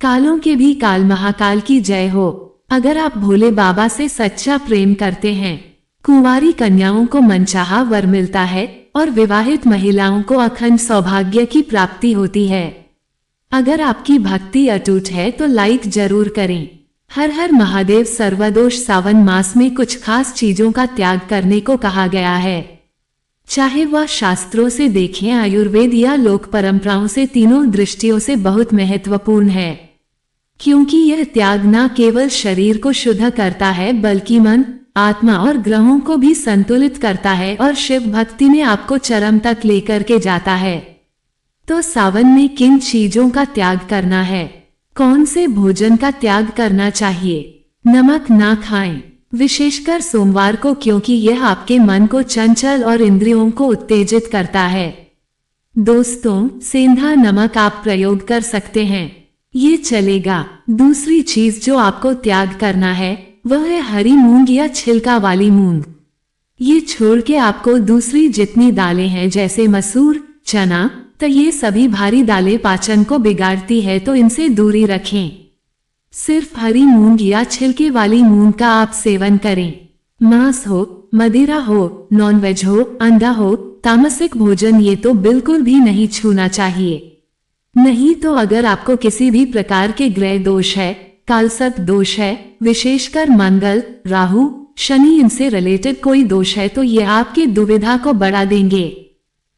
कालों के भी काल महाकाल की जय हो। अगर आप भोले बाबा से सच्चा प्रेम करते हैं, कुंवारी कन्याओं को मनचाहा वर मिलता है और विवाहित महिलाओं को अखंड सौभाग्य की प्राप्ति होती है। अगर आपकी भक्ति अटूट है तो लाइक जरूर करें। हर हर महादेव। सर्वदोष सावन मास में कुछ खास चीजों का त्याग करने को कहा गया है। चाहे वह शास्त्रों से देखें, आयुर्वेद या लोक परंपराओं से, तीनों दृष्टियों से बहुत महत्वपूर्ण है, क्योंकि यह त्याग न केवल शरीर को शुद्ध करता है बल्कि मन, आत्मा और ग्रहों को भी संतुलित करता है और शिव भक्ति में आपको चरम तक लेकर के जाता है। तो सावन में किन चीजों का त्याग करना है, कौन से भोजन का त्याग करना चाहिए? नमक ना खाएं, विशेषकर सोमवार को, क्योंकि यह आपके मन को चंचल और इंद्रियों को उत्तेजित करता है। दोस्तों, सेंधा नमक आप प्रयोग कर सकते हैं, ये चलेगा। दूसरी चीज जो आपको त्याग करना है वह है हरी मूंग या छिलका वाली मूंग। ये छोड़ के आपको दूसरी जितनी दालें हैं जैसे मसूर, चना, तो ये सभी भारी दालें पाचन को बिगाड़ती है, तो इनसे दूरी रखें। सिर्फ हरी मूंग या छिलके वाली मूंग का आप सेवन करें। मांस हो, मदिरा हो, नॉनवेज हो, अंडा हो, तामसिक भोजन ये तो बिल्कुल भी नहीं छूना चाहिए। नहीं तो अगर आपको किसी भी प्रकार के ग्रह दोष है, कालसर्प दोष है, विशेषकर मंगल, राहु, शनि, इनसे रिलेटेड कोई दोष है तो ये आपकी दुविधा को बढ़ा देंगे,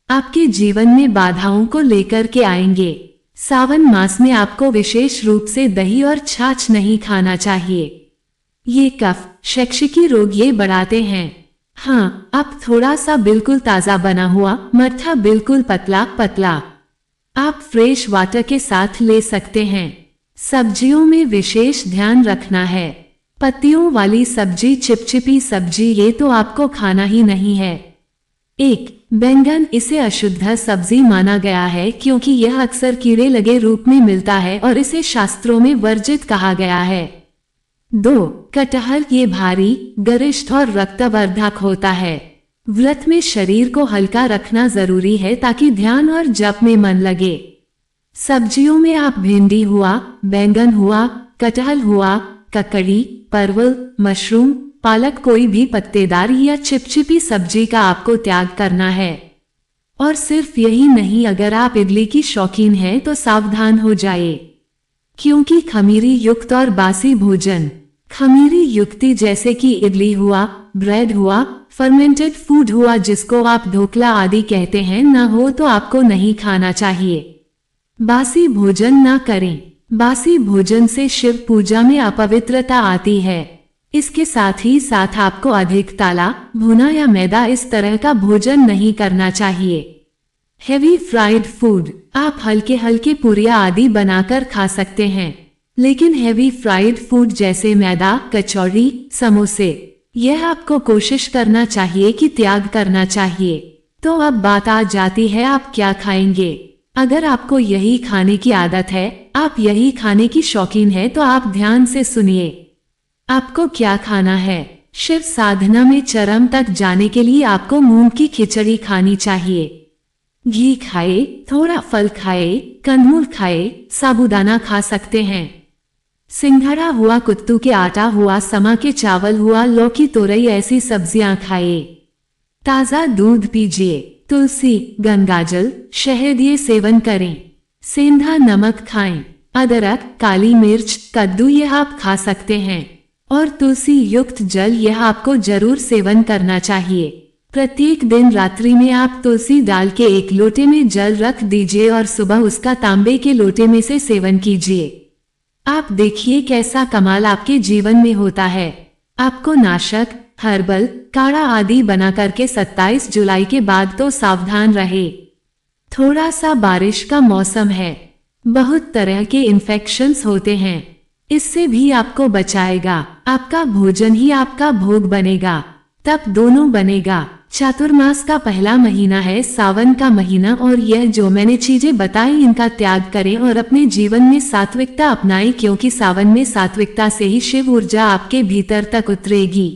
आपके जीवन में बाधाओं को लेकर के आएंगे। सावन मास में आपको विशेष रूप से दही और छाछ नहीं खाना चाहिए। ये कफ, शैक्षिकी रोग ये बढ़ाते हैं। हाँ, आप थोड़ा सा बिल्कुल ताजा बना हुआ मट्ठा, बिल्कुल पतला पतला, आप फ्रेश वाटर के साथ ले सकते हैं। सब्जियों में विशेष ध्यान रखना है। पत्तियों वाली सब्जी, चिपचिपी सब्जी, ये तो आपको खाना ही नहीं है। 1. बैंगन, इसे अशुद्ध सब्जी माना गया है क्योंकि यह अक्सर कीड़े लगे रूप में मिलता है और इसे शास्त्रों में वर्जित कहा गया है। 2. कटहल, ये भारी, गरिष्ठ और रक्तवर्धक होता है। व्रत में शरीर को हल्का रखना जरूरी है ताकि ध्यान और जप में मन लगे। सब्जियों में आप भिंडी हुआ, बैंगन हुआ, कटहल हुआ, ककड़ी, परवल, मशरूम, पालक, कोई भी पत्तेदार या चिपचिपी सब्जी का आपको त्याग करना है। और सिर्फ यही नहीं, अगर आप इडली की शौकीन हैं तो सावधान हो जाए, क्योंकि खमीरी युक्त और बासी भोजन, खमीरी युक्ति जैसे कि इडली हुआ, ब्रेड हुआ, फर्मेंटेड फूड हुआ जिसको आप ढोकला आदि कहते हैं, ना हो तो आपको नहीं खाना चाहिए। बासी भोजन ना करें। बासी भोजन से शिव पूजा में अपवित्रता आती है। इसके साथ ही साथ आपको अधिक ताला, भुना या मैदा इस तरह का भोजन नहीं करना चाहिए। हेवी फ्राइड फूड, आप हल्के हल्के पूरियां आदि बनाकर खा सकते हैं, लेकिन हेवी फ्राइड फूड जैसे मैदा, कचौड़ी, समोसे, यह आपको कोशिश करना चाहिए कि त्याग करना चाहिए। तो अब बात आ जाती है आप क्या खाएंगे। अगर आपको यही खाने की आदत है, आप यही खाने की शौकीन है, तो आप ध्यान से सुनिए आपको क्या खाना है। शिव साधना में चरम तक जाने के लिए आपको मूंग की खिचड़ी खानी चाहिए। घी खाए, थोड़ा फल खाए, कंदमूल खाए, साबूदाना खा सकते हैं। सिंघाड़ा हुआ, कुत्तू के आटा हुआ, समा के चावल हुआ, लौकी, तोरई, ऐसी सब्जियां खाए। ताजा दूध पीजिए। तुलसी, गंगाजल, शहद ये सेवन करें। सेंधा नमक खाएं। अदरक, काली मिर्च, कद्दू यह आप खा सकते हैं। और तुलसी युक्त जल यह आपको जरूर सेवन करना चाहिए। प्रत्येक दिन रात्रि में आप तुलसी डाल के एक लोटे में जल रख दीजिए और सुबह उसका तांबे के लोटे में से सेवन कीजिए। आप देखिए कैसा कमाल आपके जीवन में होता है। आपको नाशक, हर्बल, काढ़ा आदि बना करके 27 जुलाई के बाद तो सावधान रहे। थोड़ा सा बारिश का मौसम है, बहुत तरह के इन्फेक्शंस होते हैं, इससे भी आपको बचाएगा। आपका भोजन ही आपका भोग बनेगा, तब दोनों बनेगा। चातुर्मास का पहला महीना है सावन का महीना, और यह जो मैंने चीजें बताई इनका त्याग करें और अपने जीवन में सात्विकता अपनाएं, क्योंकि सावन में सात्विकता से ही शिव ऊर्जा आपके भीतर तक उतरेगी।